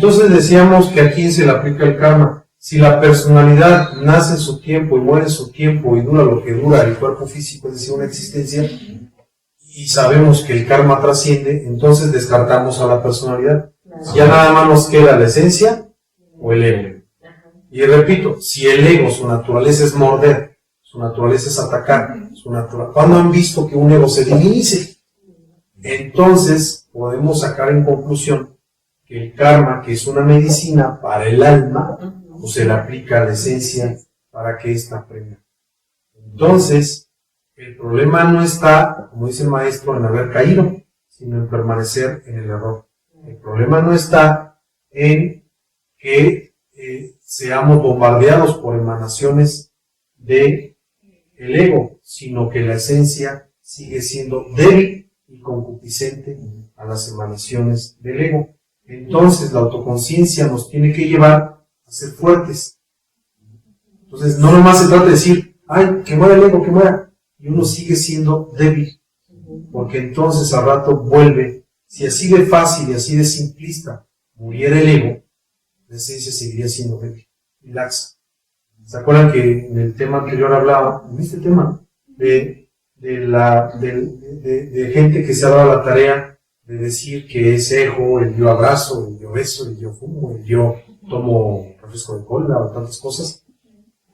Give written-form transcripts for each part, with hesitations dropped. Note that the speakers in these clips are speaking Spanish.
Entonces decíamos que a quién se le aplica el karma. Si la personalidad nace en su tiempo y muere en su tiempo y dura lo que dura el cuerpo físico, es decir, una existencia, y sabemos que el karma trasciende, entonces descartamos a la personalidad. Ya nada más nos queda la esencia o el ego. Y repito, si el ego, su naturaleza es morder, su naturaleza es atacar, ¿cuándo han visto que un ego se divinice? Entonces podemos sacar en conclusión que el karma, que es una medicina para el alma, pues se le aplica a la esencia para que ésta aprenda. Entonces, el problema no está, como dice el maestro, en haber caído, sino en permanecer en el error. El problema no está en que seamos bombardeados por emanaciones del ego, sino que la esencia sigue siendo débil y concupiscente a las emanaciones del ego. Entonces la autoconciencia nos tiene que llevar a ser fuertes. Entonces no nomás se trata de decir, ay, que muera el ego, que muera, y uno sigue siendo débil, porque entonces al rato vuelve, si así de fácil y así de simplista muriera el ego, la esencia seguiría siendo débil y laxa. ¿Se acuerdan que en el tema anterior hablaba, en este tema, de gente que se ha dado la tarea de decir que es ego, el yo abrazo, el yo beso, el yo fumo, el yo tomo refresco de cola o tantas cosas?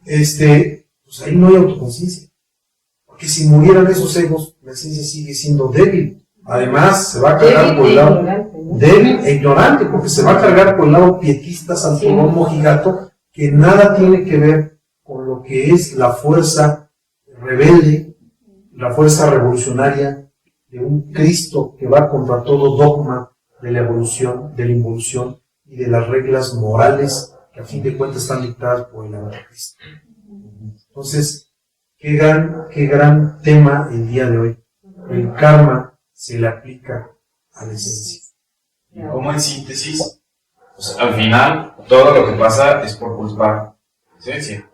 Pues ahí no hay autoconciencia. Porque si murieran esos egos, la esencia sigue siendo débil. Además, se va a cargar por el lado débil e ignorante, porque se va a cargar por el lado pietista, santurrón, mojigato, que nada tiene que ver con lo que es la fuerza rebelde, la fuerza revolucionaria de un Cristo que va contra todo dogma de la evolución, de la involución y de las reglas morales que a fin de cuentas están dictadas por el anticristo. Entonces, qué gran tema el día de hoy. El karma se le aplica a la esencia. Y como en síntesis, pues, al final todo lo que pasa es por culpa de la esencia,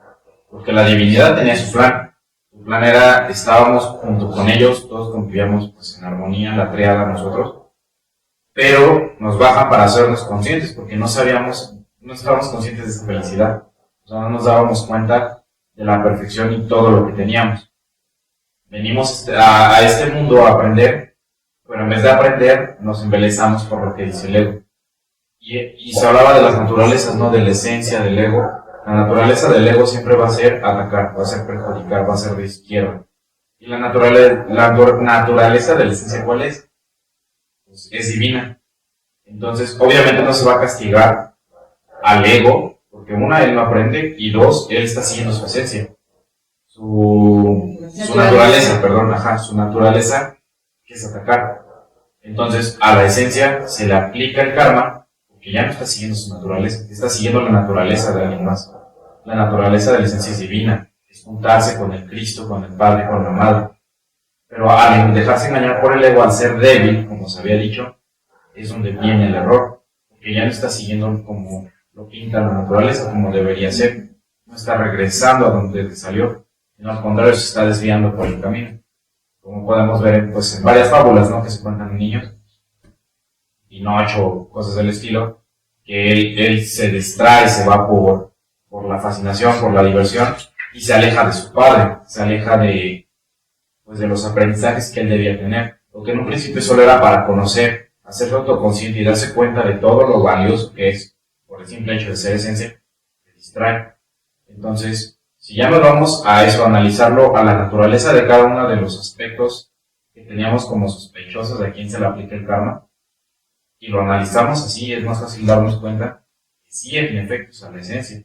porque la divinidad tenía su plan. Su plan era, estábamos junto con ellos, todos convivíamos pues, en armonía, la triada nosotros, pero nos bajan para hacernos conscientes, porque no estábamos conscientes de esa felicidad, o sea, no nos dábamos cuenta de la perfección y todo lo que teníamos. Venimos a este mundo a aprender, pero en vez de aprender, nos embelezamos por lo que dice el ego. Y se hablaba de las naturalezas, no de la esencia del ego. La naturaleza del ego siempre va a ser atacar, va a ser perjudicar, va a ser de izquierda. ¿Y la naturaleza de la esencia cuál es? Pues es divina. Entonces, obviamente no se va a castigar al ego, porque una, él no aprende, y dos, él está siguiendo su esencia. Su naturaleza, que es atacar. Entonces, a la esencia se le aplica el karma, porque ya no está siguiendo su naturaleza, está siguiendo la naturaleza de alguien más. La naturaleza de la esencia es divina, es juntarse con el Cristo, con el Padre, con la Madre. Pero al dejarse engañar por el ego, al ser débil, como se había dicho, es donde viene el error, porque ya no está siguiendo como lo pinta la naturaleza, como debería ser. No está regresando a donde salió, sino al contrario, se está desviando por el camino. Como podemos ver pues, en varias fábulas, ¿no?, que se cuentan en niños, Pinocho, cosas del estilo, que él se distrae, se va por la fascinación, por la diversión, y se aleja de su padre, se aleja de los aprendizajes que él debía tener, porque en un principio solo era para conocer, hacerse autoconsciente y darse cuenta de todo lo valioso que es, por el simple hecho de ser esencia, se distrae. Entonces, si ya nos vamos a eso, a analizarlo, a la naturaleza de cada uno de los aspectos que teníamos como sospechosos de a quién se le aplica el karma, y lo analizamos así, es más fácil darnos cuenta que sí, en efecto, es a la esencia,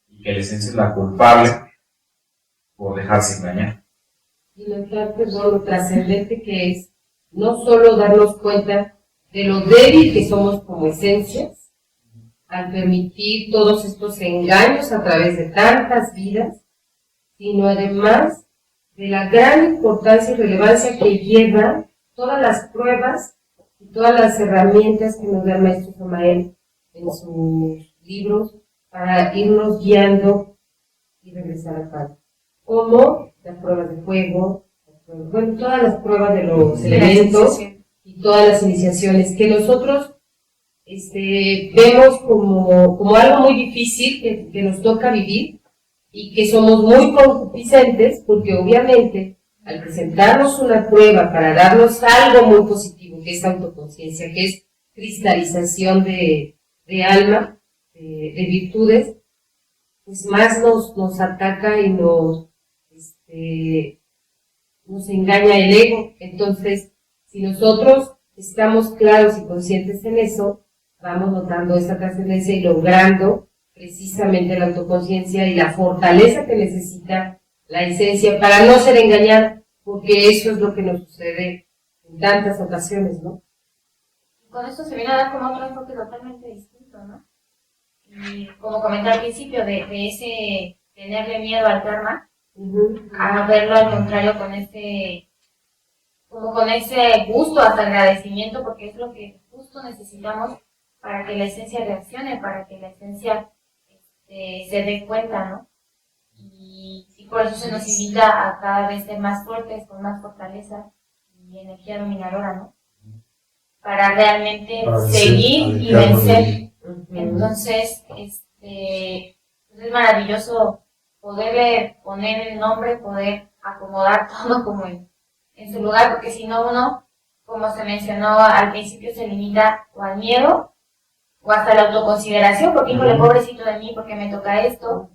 y que la esencia es la culpable por dejarse engañar. Y la parte trascendente que es no solo darnos cuenta de lo débil que somos como esencias, al permitir todos estos engaños a través de tantas vidas, sino además de la gran importancia y relevancia que llevan todas las pruebas y todas las herramientas que nos da el maestro Samael en sus libros para irnos guiando y regresar al Padre. Como las pruebas de fuego, todas las pruebas de los elementos y todas las iniciaciones que nosotros vemos como algo muy difícil que nos toca vivir y que somos muy concupiscentes porque obviamente al presentarnos una prueba para darnos algo muy positivo, que es autoconciencia, que es cristalización de alma, de virtudes, pues más nos ataca y nos engaña el ego. Entonces, si nosotros estamos claros y conscientes en eso, vamos notando esa trascendencia y logrando precisamente la autoconciencia y la fortaleza que necesita la esencia para no ser engañada, porque eso es lo que nos sucede en tantas ocasiones, ¿no? Y con esto se viene a dar como otro enfoque totalmente distinto, ¿no? Y como comenté al principio, de ese tenerle miedo al karma, a verlo al contrario con ese gusto, hasta agradecimiento, porque es lo que justo necesitamos para que la esencia reaccione, para que la esencia se dé cuenta, ¿no? Y por eso se nos invita a cada vez ser más fuertes, con más fortaleza y energía dominadora, ¿no? Para realmente seguir y vencer. Entonces, es maravilloso poderle poner el nombre, poder acomodar todo como en su lugar, porque si no uno, como se mencionó al principio, se limita o al miedo o hasta la autoconsideración, porque híjole, pobrecito de mí, porque me toca esto.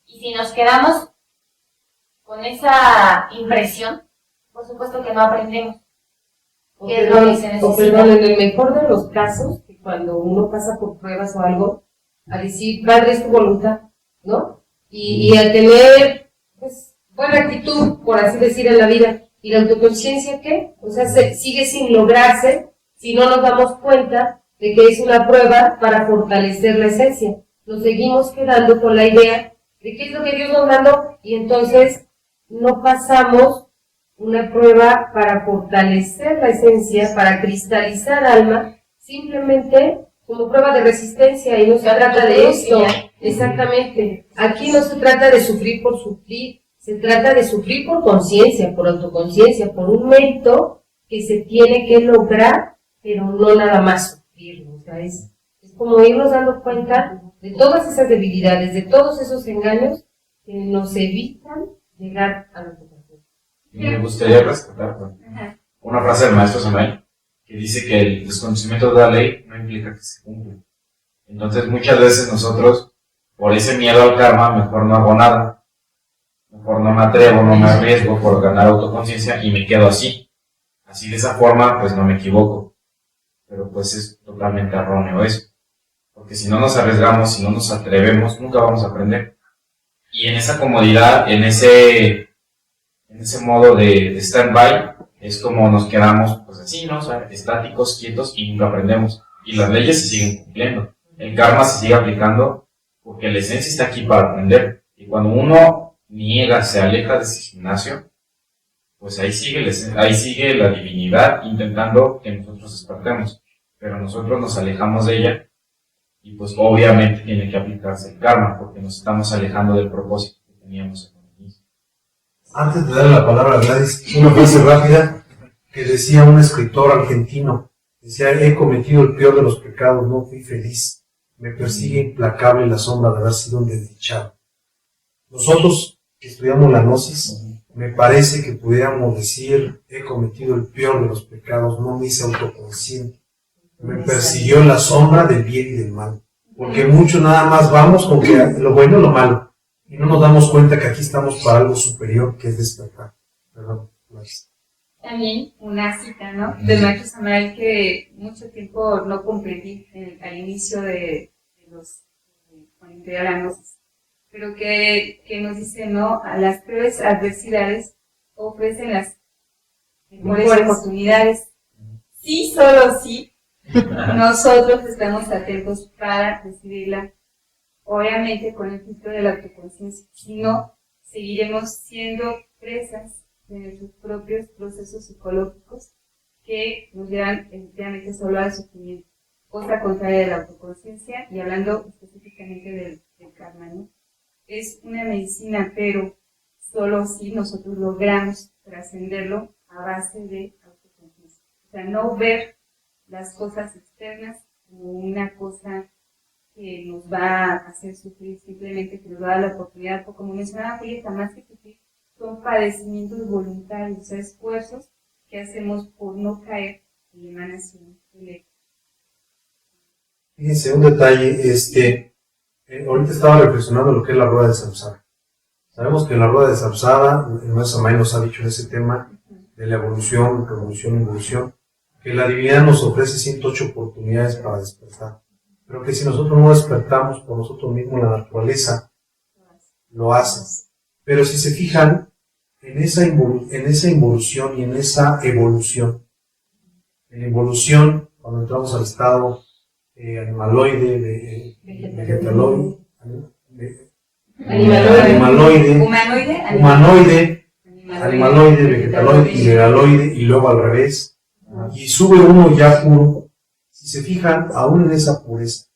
Y si nos quedamos con esa impresión, por supuesto que no aprendemos. ¿Qué es lo que se necesita? O perdón, en el mejor de los casos, que cuando uno pasa por pruebas o algo, a decir, Padre, es tu voluntad, ¿no? Y a tener, pues, buena actitud, por así decir, en la vida. ¿Y la autoconciencia qué? O sea, sigue sin lograrse si no nos damos cuenta de que es una prueba para fortalecer la esencia. Nos seguimos quedando con la idea de qué es lo que Dios nos mandó y entonces no pasamos una prueba para fortalecer la esencia, para cristalizar alma, simplemente como prueba de resistencia, y no se trata de esto. Exactamente. Aquí no se trata de sufrir por sufrir, se trata de sufrir por conciencia, por autoconciencia, por un mérito que se tiene que lograr, pero no nada más sufrirlo. O sea, es como irnos dando cuenta de todas esas debilidades, de todos esos engaños que nos evitan llegar a la autoconciencia. Me gustaría rescatar una frase del maestro Samuel que dice que el desconocimiento de la ley no implica que se cumpla. Entonces muchas veces nosotros, por ese miedo al karma, mejor no hago nada, mejor no me atrevo, no me arriesgo por ganar autoconciencia y me quedo así. Así de esa forma pues no me equivoco, pero pues es totalmente erróneo eso, porque si no nos arriesgamos, si no nos atrevemos, nunca vamos a aprender. Y en esa comodidad, en ese modo de stand-by, es como nos quedamos, pues así, ¿no? O sea, estáticos, quietos y nunca aprendemos. Y las leyes se siguen cumpliendo. El karma se sigue aplicando porque la esencia está aquí para aprender. Y cuando uno niega, se aleja de ese gimnasio, pues ahí sigue la divinidad intentando que nosotros despertemos. Pero nosotros nos alejamos de ella y pues obviamente tiene que aplicarse el karma porque nos estamos alejando del propósito que teníamos en el inicio. Antes de darle la palabra a Gladys, una frase rápida que decía un escritor argentino, decía, he cometido el peor de los pecados, no fui feliz, me persigue implacable la sombra de haber sido un desdichado. Nosotros que estudiamos la gnosis, me parece que pudiéramos decir, he cometido el peor de los pecados, no me hice autoconsciente, me persiguió la sombra del bien y del mal, porque mucho nada más vamos con que lo bueno y lo malo, y no nos damos cuenta que aquí estamos para algo superior, que es despertar. Perdón, gracias. También una cita, ¿no? Del maestro Samuel que mucho tiempo no comprendí al inicio de los cuando de la gnosis, pero que nos dice, ¿no? A las peores adversidades ofrecen las mejores oportunidades. Sí, solo sí, nosotros estamos atentos para decidirla, obviamente con el filtro de la autoconciencia, si no, seguiremos siendo presas de nuestros propios procesos psicológicos que nos llevan efectivamente solo al sufrimiento, cosa contraria de la autoconciencia, y hablando específicamente del karma, ¿no? Es una medicina, pero solo si nosotros logramos trascenderlo a base de autoconciencia. O sea, no ver las cosas externas una cosa que nos va a hacer sufrir, simplemente que nos va a dar la oportunidad, porque como mencionaba Julieta, más que sufrir, son padecimientos voluntarios, o sea, esfuerzos que hacemos por no caer en la emanación del ego. Fíjense, un detalle, ahorita estaba reflexionando lo que es la rueda de samsara. Sabemos que en la rueda de samsara, el maestro Samay nos ha dicho en ese tema de la evolución, revolución, involución, que la divinidad nos ofrece 108 oportunidades para despertar. Pero que si nosotros no despertamos por nosotros mismos, la naturaleza lo hace. Pero si se fijan en esa involución y en esa evolución, en la evolución, cuando entramos al estado animaloide, vegetaloide, animaloide, vegetaloide y legaloide, y luego al revés, y sube uno ya puro. Si se fijan, aún en esa pureza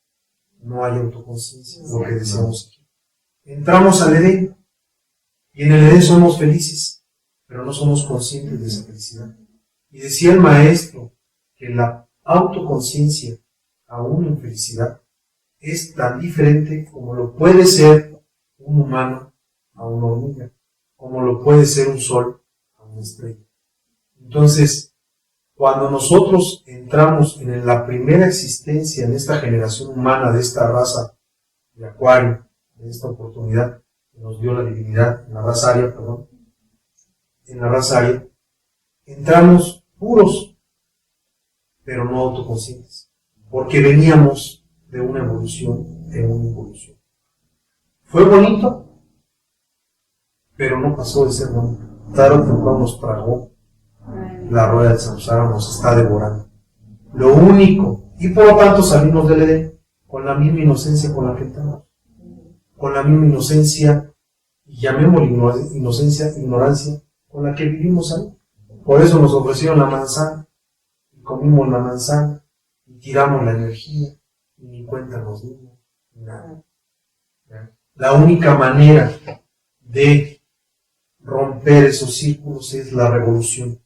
no hay autoconciencia, lo que decíamos aquí. Entramos al Edén, y en el Edén somos felices, pero no somos conscientes de esa felicidad. Y decía el maestro que la autoconciencia, aún en felicidad, es tan diferente como lo puede ser un humano a una hormiga, como lo puede ser un sol a una estrella. Entonces, cuando nosotros entramos en la primera existencia en esta generación humana de esta raza de Acuario, en esta oportunidad que nos dio la divinidad, en la raza aria, entramos puros, pero no autoconscientes, porque veníamos de una evolución, de una involución. Fue bonito, pero no pasó de ser bonito. Tarde o temprano nos tragó. La rueda del samsara nos está devorando. Lo único, y por lo tanto salimos del Edén con la misma inocencia con la que entramos. Con la misma inocencia, y llamémosle inocencia, ignorancia, con la que vivimos ahí. Por eso nos ofrecieron la manzana, y comimos la manzana, y tiramos la energía, y ni cuenta nos dimos, nada. La única manera de romper esos círculos es la revolución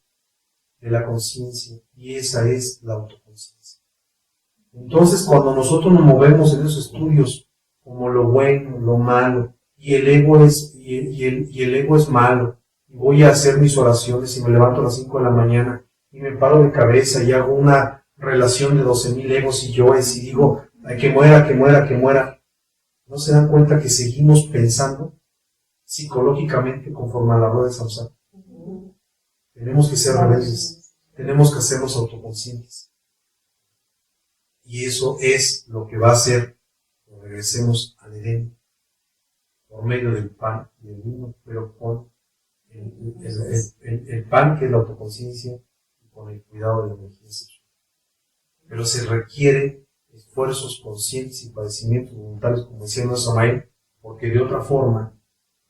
de la conciencia, y esa es la autoconciencia. Entonces, cuando nosotros nos movemos en esos estudios como lo bueno, lo malo, y el ego es malo, y voy a hacer mis oraciones y me levanto a las 5 de la mañana y me paro de cabeza y hago una relación de 12,000 egos y yoes y digo, ay, que muera, que muera, que muera, ¿no se dan cuenta que seguimos pensando psicológicamente conforme a la rueda de samsara? Tenemos que ser rebeldes, tenemos que hacernos autoconscientes. Y eso es lo que va a hacer que regresemos al Edén por medio del pan y del vino, pero con el pan, que es la autoconciencia, y con el cuidado de la energía sexual. Pero se requiere esfuerzos conscientes y padecimientos voluntarios, como decía nuestro Samael, porque de otra forma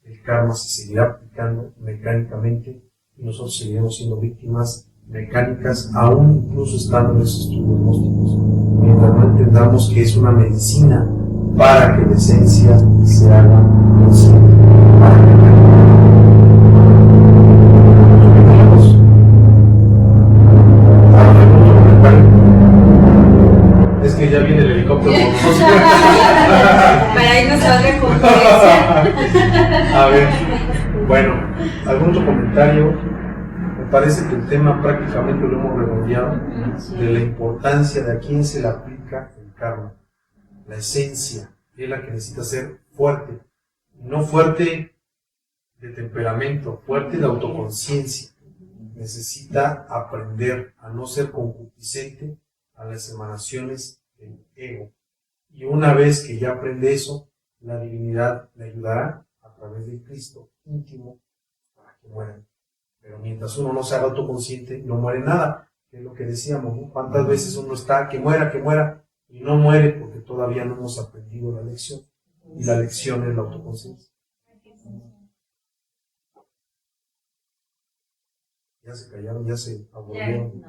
el karma se seguirá aplicando mecánicamente y nosotros seguiremos siendo víctimas mecánicas, aún incluso estando en esos estudios gnósticos, mientras no entendamos que es una medicina para que la esencia se haga consciente, para que es que ya viene el helicóptero con nosotros. Para irnos a otra conferencia. A ver, bueno, ¿algún otro comentario? Me parece que el tema prácticamente lo hemos redondeado, de la importancia de a quién se le aplica el karma. La esencia es la que necesita ser fuerte, no fuerte de temperamento, fuerte de autoconciencia. Necesita aprender a no ser concupiscente a las emanaciones del ego. Y una vez que ya aprende eso, la divinidad le ayudará a través del Cristo íntimo para que muera. Pero mientras uno no se haga autoconsciente, no muere nada, que es lo que decíamos, ¿no? ¿Cuántas veces uno está que muera, y no muere porque todavía no hemos aprendido la lección? Y la lección es la autoconciencia. Ya se callaron, ya se aburrieron.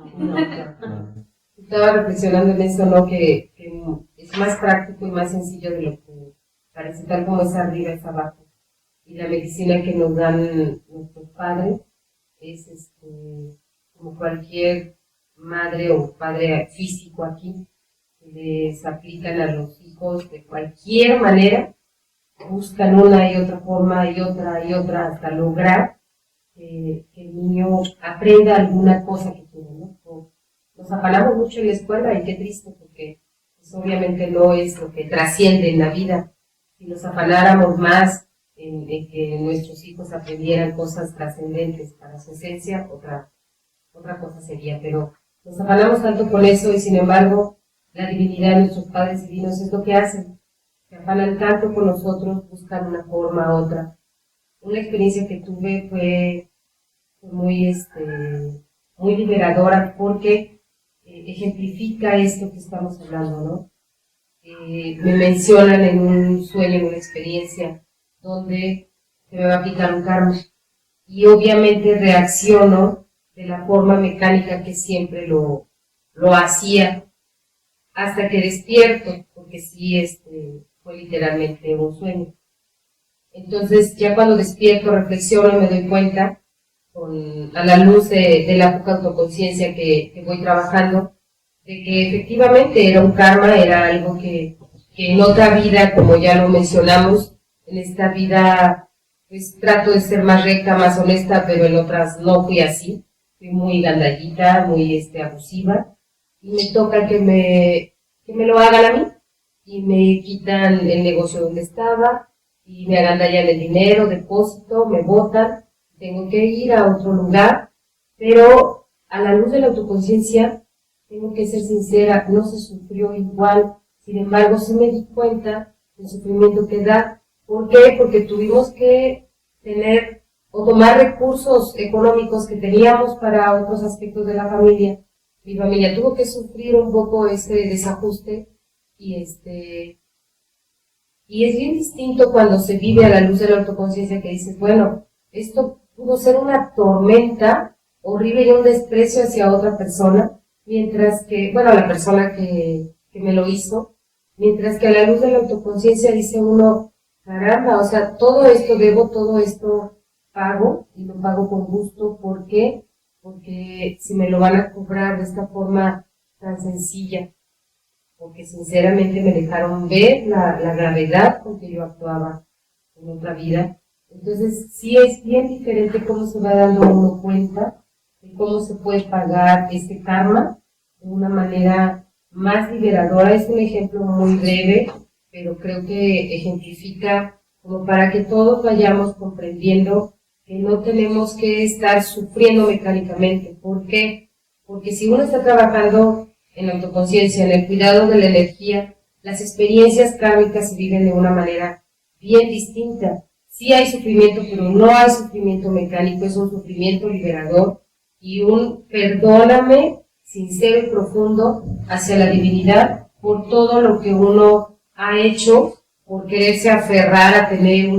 Estaba reflexionando en eso, ¿no? Que es más práctico y más sencillo de lo que parece, tal como es arriba es abajo. Y la medicina que nos dan nuestros padres es como cualquier madre o padre físico aquí, les aplican a los hijos de cualquier manera, buscan una y otra forma y otra hasta lograr que el niño aprenda alguna cosa que quiere, ¿no? Nos afanamos mucho en la escuela y qué triste, porque pues, obviamente no es lo que trasciende en la vida. Si nos afanáramos más en que nuestros hijos aprendieran cosas trascendentes para su esencia, otra cosa sería, pero nos afanamos tanto con eso y sin embargo la divinidad de nuestros padres divinos es lo que hacen, se afanan tanto con nosotros, buscan una forma, otra. Una experiencia que tuve fue muy, muy liberadora porque ejemplifica esto que estamos hablando, ¿no? Me mencionan en un sueño, en una experiencia, donde se me va a aplicar un karma. Y obviamente reacciono de la forma mecánica que siempre lo hacía, hasta que despierto, porque sí, fue literalmente un sueño. Entonces, ya cuando despierto, reflexiono y me doy cuenta, a la luz de la poca autoconciencia que voy trabajando, de que efectivamente era un karma, era algo que en otra vida, como ya lo mencionamos, en esta vida pues trato de ser más recta, más honesta, pero en otras no fui así, fui muy gandallita, muy abusiva, y me toca que me lo hagan a mí, y me quitan el negocio donde estaba, y me agandallan el dinero, depósito, me botan, tengo que ir a otro lugar, pero a la luz de la autoconciencia, tengo que ser sincera, no se sufrió igual, sin embargo sí me di cuenta del sufrimiento que da. ¿Por qué? Porque tuvimos que tener o tomar recursos económicos que teníamos para otros aspectos de la familia. Mi familia tuvo que sufrir un poco ese desajuste y y es bien distinto cuando se vive a la luz de la autoconciencia que dices, bueno, esto pudo ser una tormenta horrible y un desprecio hacia otra persona, mientras que, bueno, la persona que me lo hizo, mientras que a la luz de la autoconciencia dice uno, caramba, o sea, todo esto debo, todo esto pago, y lo pago con gusto. ¿Por qué? Porque si me lo van a cobrar de esta forma tan sencilla, porque sinceramente me dejaron ver la gravedad con que yo actuaba en otra vida. Entonces, sí es bien diferente cómo se va dando uno cuenta de cómo se puede pagar este karma de una manera más liberadora. Es un ejemplo muy breve, pero creo que ejemplifica como para que todos vayamos comprendiendo que no tenemos que estar sufriendo mecánicamente. ¿Por qué? Porque si uno está trabajando en la autoconciencia, en el cuidado de la energía, las experiencias kármicas se viven de una manera bien distinta. Sí hay sufrimiento, pero no hay sufrimiento mecánico, es un sufrimiento liberador y un perdóname sincero y profundo hacia la divinidad por todo lo que uno ha hecho, por quererse aferrar a tener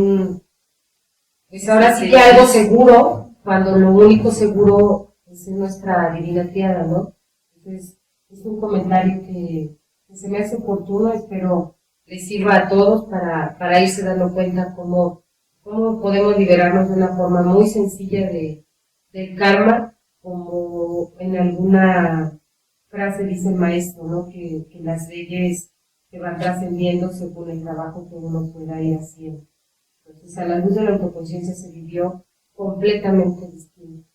pues ahora sí que algo seguro, cuando lo único seguro es nuestra divina criada, ¿no? Entonces, es un comentario que se me hace oportuno, espero les sirva a todos para irse dando cuenta cómo podemos liberarnos de una forma muy sencilla del karma, como en alguna frase dice el maestro, ¿no? Que las leyes se van trascendiendo según el trabajo que uno pueda ir haciendo. Entonces, a la luz de la autoconciencia se vivió completamente distinto.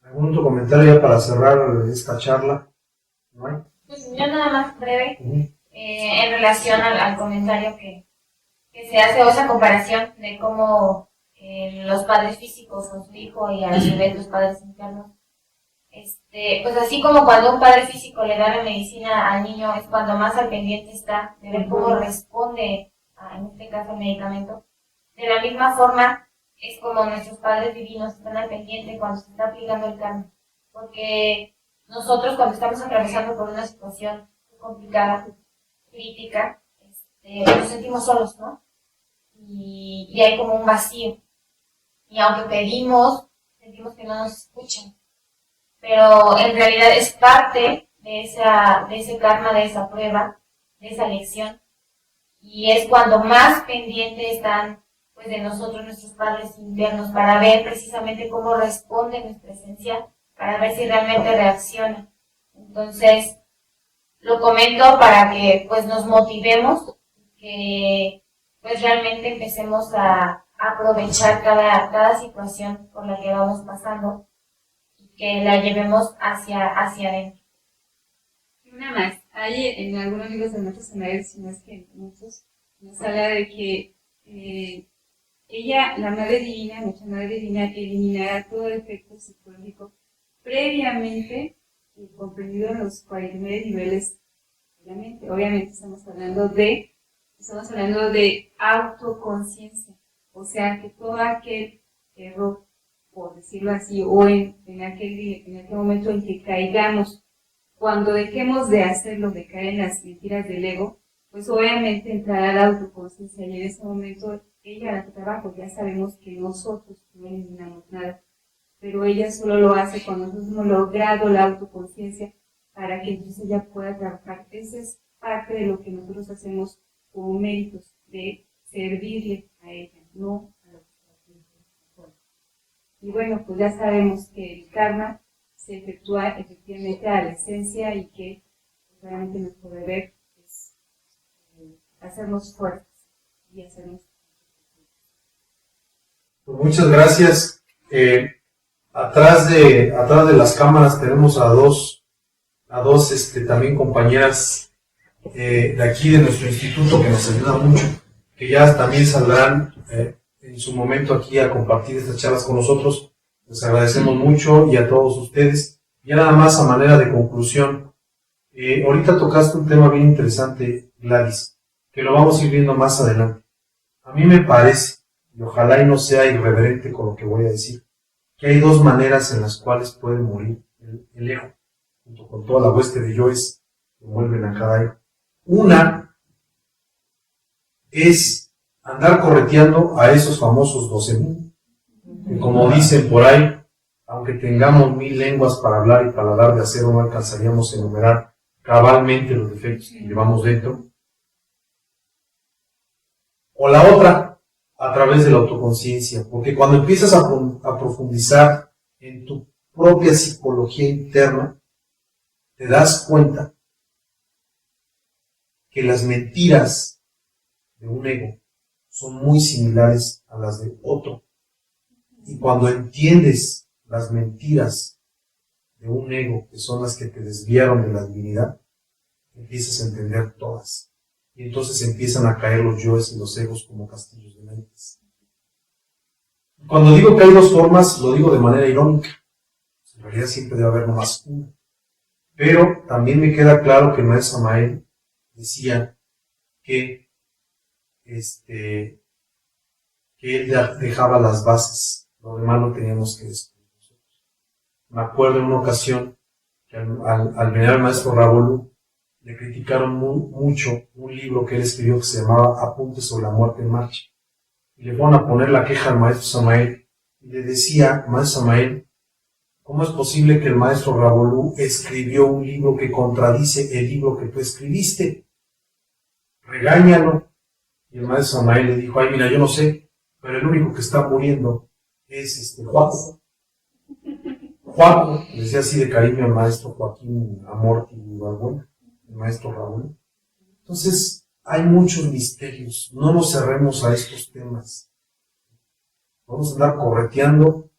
¿Algún otro comentario ya para cerrar esta charla? ¿No hay? Pues yo nada más breve, en relación al comentario que se hace, o esa comparación de cómo los padres físicos con su hijo y a su vez los padres internos, pues así como cuando un padre físico le da la medicina al niño, es cuando más al pendiente está de ver cómo responde en este caso el medicamento. De la misma forma es como nuestros padres divinos están al pendiente cuando se está aplicando el karma, porque nosotros cuando estamos atravesando por una situación complicada, crítica, nos sentimos solos, ¿no? Y hay como un vacío. Y aunque pedimos, sentimos que no nos escuchan. Pero en realidad es parte de ese karma, de esa prueba, de esa lección. Y es cuando más pendientes están pues de nosotros, nuestros padres internos, para ver precisamente cómo responde nuestra esencia, para ver si realmente reacciona. Entonces, lo comento para que pues nos motivemos, que pues realmente empecemos a aprovechar cada situación por la que vamos pasando y que la llevemos hacia adentro. Y una más, hay en algunos libros de nuestros escenarios, si no es que en muchos, nos habla de que ella, la Madre Divina, nuestra Madre Divina, eliminará todo efecto psicológico previamente comprendido en los 49 niveles de la mente. Obviamente estamos hablando de autoconciencia, o sea que todo aquel error, por decirlo así, o en aquel momento en que caigamos, cuando dejemos de hacerlo, de caer en las mentiras del ego, pues obviamente entrará la autoconciencia y en ese momento ella hará su trabajo. Ya sabemos que nosotros no eliminamos nada, pero ella solo lo hace cuando nosotros hemos logrado la autoconciencia para que entonces ella pueda trabajar. Esa es parte de lo que nosotros hacemos como méritos, de servirle a ella, no a lo que está haciendo. Y bueno, pues ya sabemos que el karma se efectúa efectivamente a la esencia y que realmente nuestro deber es hacernos fuertes y hacernos. Pues muchas gracias. Atrás de las cámaras tenemos a dos también compañeras de aquí de nuestro instituto que nos ayudan mucho, que ya también saldrán en su momento aquí a compartir estas charlas con nosotros. Les agradecemos mucho y a todos ustedes. Ya nada más a manera de conclusión, ahorita tocaste un tema bien interesante, Gladys, que lo vamos a ir viendo más adelante. A mí me parece, y ojalá y no sea irreverente con lo que voy a decir, que hay dos maneras en las cuales puede morir el ego, junto con toda la hueste de yoes que envuelven a cada ego. Una es andar correteando a esos famosos 12,000, que como dicen por ahí, aunque tengamos 1000 lenguas para hablar y paladar de acero, no alcanzaríamos a enumerar cabalmente los defectos que llevamos dentro. O la otra, a través de la autoconciencia, porque cuando empiezas a profundizar en tu propia psicología interna, te das cuenta que las mentiras de un ego son muy similares a las de otro. Y cuando entiendes las mentiras de un ego, que son las que te desviaron de la divinidad, empiezas a entender todas. Y entonces empiezan a caer los yoes y los egos como castillos de naipes. Cuando digo que hay dos formas, lo digo de manera irónica. En realidad siempre debe haber nomás una. Pero también me queda claro que el maestro Samael decía que él dejaba las bases, lo demás lo teníamos que descubrir nosotros. Me acuerdo en una ocasión que al venir al maestro Rabolú le criticaron mucho un libro que él escribió que se llamaba Apuntes sobre la muerte en marcha. Y le fueron a poner la queja al maestro Samael y le decía, maestro Samael, ¿cómo es posible que el maestro Rabolú escribió un libro que contradice el libro que tú escribiste? Regáñalo. Y el maestro Samael le dijo, ay, mira, yo no sé, pero el único que está muriendo es Juaco. Juaco, le decía así de cariño al maestro Joaquín Amorti Balbuena, el maestro Raúl. Entonces, hay muchos misterios, no nos cerremos a estos temas. Vamos a andar correteando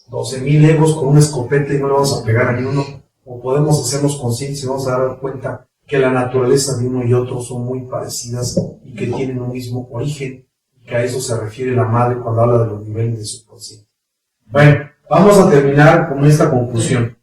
12,000 egos con una escopeta y no le vamos a pegar a ni uno, o podemos hacernos conscientes y vamos a dar cuenta que la naturaleza de uno y otro son muy parecidas y que tienen un mismo origen, y que a eso se refiere la madre cuando habla de los niveles de subconsciente. Bueno, vamos a terminar con esta conclusión.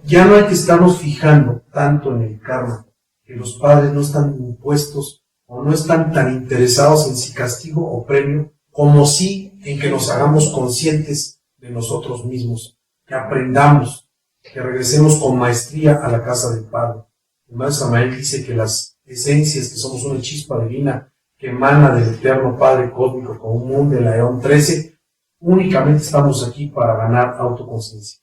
Ya no hay que estarnos fijando tanto en el karma, que los padres no están impuestos o no están tan interesados en si castigo o premio, como sí en que nos hagamos conscientes de nosotros mismos, que aprendamos, que regresemos con maestría a la casa del Padre. El maestro Samael dice que las esencias, que somos una chispa divina que emana del eterno Padre cósmico como un mundo de la Eón 13, únicamente estamos aquí para ganar autoconciencia.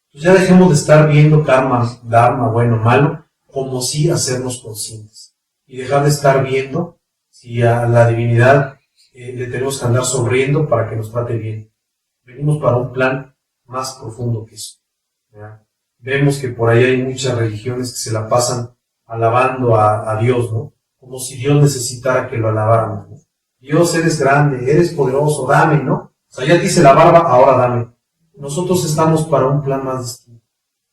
Entonces ya dejemos de estar viendo karma, dharma, bueno, malo, como si hacernos conscientes. Y dejar de estar viendo si a la divinidad le tenemos que andar sonriendo para que nos trate bien. Venimos para un plan más profundo que eso. ¿Verdad? vemos que por ahí hay muchas religiones que se la pasan alabando a Dios, ¿no? Como si Dios necesitara que lo alabáramos, ¿no? Dios, eres grande, eres poderoso, dame, ¿no? O sea, ya te hice la barba, ahora dame. Nosotros estamos para un plan más distinto.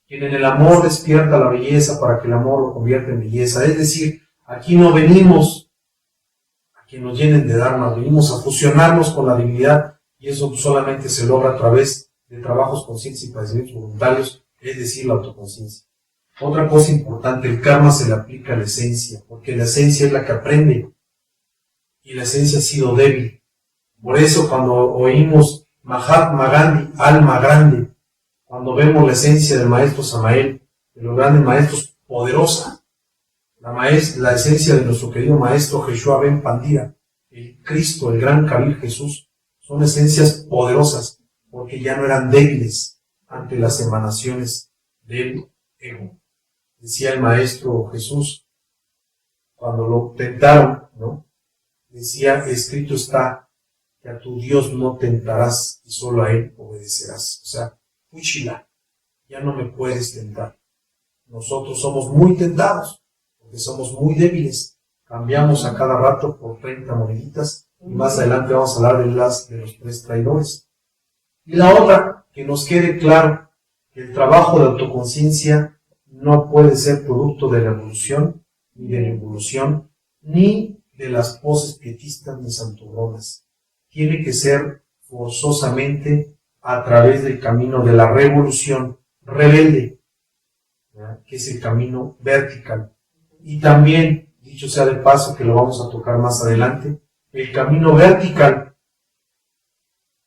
Quien en el amor despierta la belleza para que el amor lo convierta en belleza. Es decir, aquí no venimos a que nos llenen de dharma, venimos a fusionarnos con la divinidad, y eso solamente se logra a través de trabajos conscientes y padecimientos voluntarios, es decir, la autoconciencia. Otra cosa importante, el karma se le aplica a la esencia, porque la esencia es la que aprende, y la esencia ha sido débil. Por eso cuando oímos Mahatma Gandhi, alma grande, cuando vemos la esencia del maestro Samael, de los grandes maestros, poderosa, la esencia de nuestro querido maestro Yeshua Ben Pandira, el Cristo, el gran Kabir Jesús, son esencias poderosas, porque ya no eran débiles ante las emanaciones del ego. Decía el maestro Jesús, cuando lo tentaron, ¿no? Decía, escrito está, que a tu Dios no tentarás y solo a Él obedecerás. O sea, Fuchila, ya no me puedes tentar. Nosotros somos muy tentados, porque somos muy débiles. Cambiamos a cada rato por 30 moneditas, y más adelante vamos a hablar de los 3 traidores. Y la otra, que nos quede claro, que el trabajo de autoconciencia no puede ser producto de la evolución, ni de la involución, ni de las poses pietistas ni santurronas. Tiene que ser forzosamente a través del camino de la revolución rebelde, ¿verdad? Que es el camino vertical. Y también, dicho sea de paso, que lo vamos a tocar más adelante, el camino vertical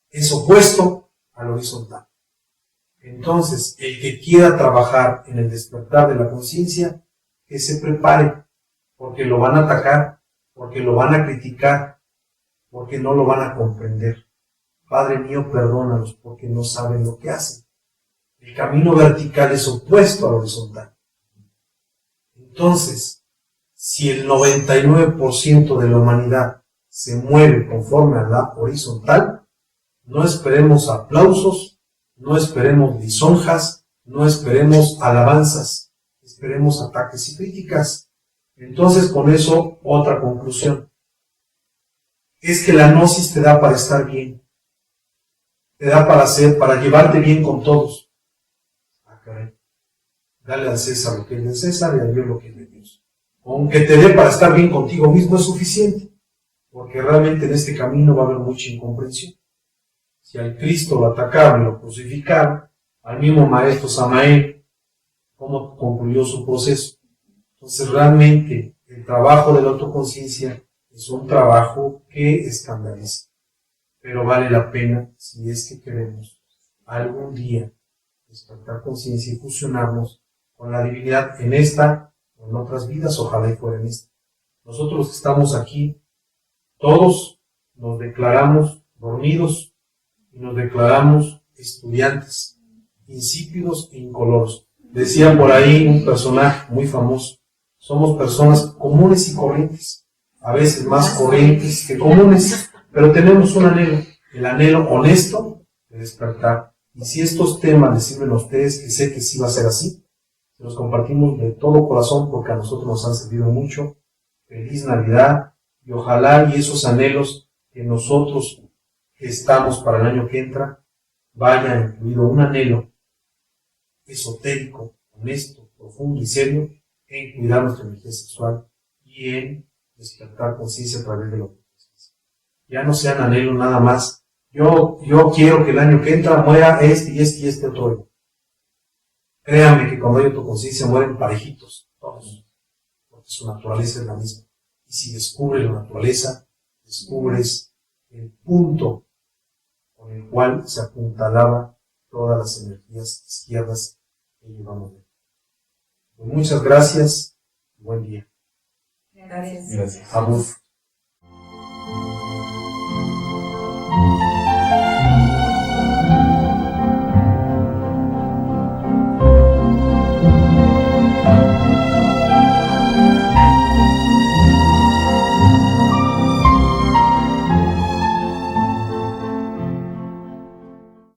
es opuesto al horizontal. Entonces, el que quiera trabajar en el despertar de la conciencia, que se prepare, porque lo van a atacar, porque lo van a criticar, porque no lo van a comprender. Padre mío, perdónalos porque no saben lo que hacen. El camino vertical es opuesto al horizontal. Entonces, si el 99% de la humanidad se mueve conforme a la horizontal, no esperemos aplausos, no esperemos lisonjas, no esperemos alabanzas, esperemos ataques y críticas. Entonces, con eso, otra conclusión. Es que la gnosis te da para estar bien. Te da para llevarte bien con todos. Ah, caray. Dale al César lo que es de César y a Dios lo que es de Dios. Aunque te dé para estar bien contigo mismo es suficiente, porque realmente en este camino va a haber mucha incomprensión. Si al Cristo lo atacaron y lo crucificaron, al mismo maestro Samael, ¿cómo concluyó su proceso? Entonces realmente el trabajo de la autoconciencia es un trabajo que escandaliza, pero vale la pena si es que queremos algún día despertar conciencia y fusionarnos con la divinidad en esta o en otras vidas, ojalá y fuera en esta. Nosotros los que estamos aquí, todos nos declaramos dormidos y nos declaramos estudiantes, insípidos e incoloros. Decía por ahí un personaje muy famoso, somos personas comunes y corrientes, a veces más corrientes que comunes, pero tenemos un anhelo, el anhelo honesto de despertar. Y si estos temas les sirven a ustedes, que sé que sí va a ser así, los compartimos de todo corazón porque a nosotros nos han servido mucho. Feliz Navidad y ojalá y esos anhelos que nosotros estamos para el año que entra vayan incluido un anhelo esotérico, honesto, profundo y serio en cuidar nuestra energía sexual y en despertar conciencia a través de la autoconciencia. Ya no sean anhelos nada más. Yo quiero que el año que entra muera este y este y este otro ego. Créanme que cuando hay autoconciencia mueren parejitos, todos, porque su naturaleza es la misma. Y si descubres la naturaleza, descubres el punto con el cual se apuntalaba todas las energías izquierdas que llevamos. Pues muchas gracias y buen día. Gracias. Gracias. Abur.